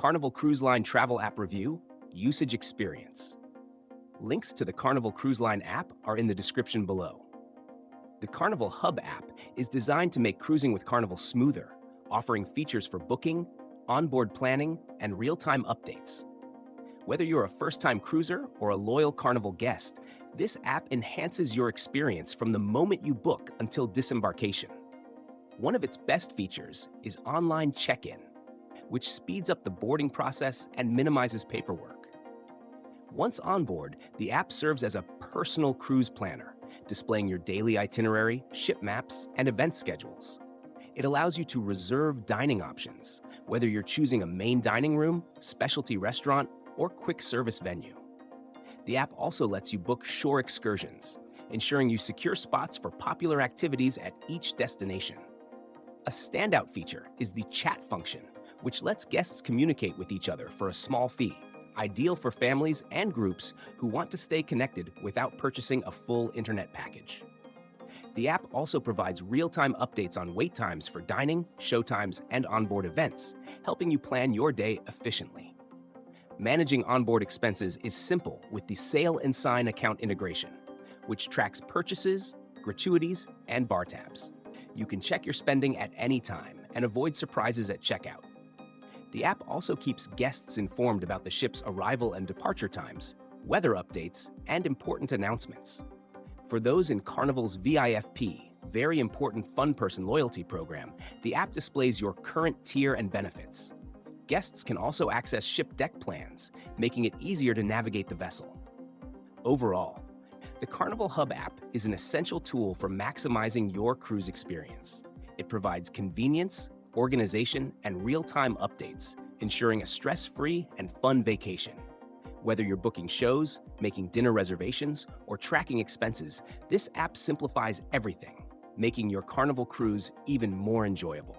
Carnival Cruise Line Travel App Review, Usage Experience. Links to the Carnival Cruise Line app are in the description below. The Carnival Hub app is designed to make cruising with Carnival smoother, offering features for booking, onboard planning, and real-time updates. Whether you're a first-time cruiser or a loyal Carnival guest, this app enhances your experience from the moment you book until disembarkation. One of its best features is online check-in, which speeds up the boarding process and minimizes paperwork. Once on board, the app serves as a personal cruise planner, displaying your daily itinerary, ship maps, and event schedules. It allows you to reserve dining options, whether you're choosing a main dining room, specialty restaurant, or quick service venue. The app also lets you book shore excursions, ensuring you secure spots for popular activities at each destination. A standout feature is the chat function, which lets guests communicate with each other for a small fee, ideal for families and groups who want to stay connected without purchasing a full internet package. The app also provides real-time updates on wait times for dining, showtimes, and onboard events, helping you plan your day efficiently. Managing onboard expenses is simple with the Sail and Sign account integration, which tracks purchases, gratuities, and bar tabs. You can check your spending at any time and avoid surprises at checkout. The app also keeps guests informed about the ship's arrival and departure times, weather updates, and important announcements. For those in Carnival's VIFP, Very Important Fun Person loyalty program, the app displays your current tier and benefits. Guests can also access ship deck plans, making it easier to navigate the vessel. Overall, the Carnival Hub app is an essential tool for maximizing your cruise experience. It provides convenience, organization, and real-time updates, ensuring a stress-free and fun vacation. Whether you're booking shows, making dinner reservations, or tracking expenses, this app simplifies everything, making your Carnival cruise even more enjoyable.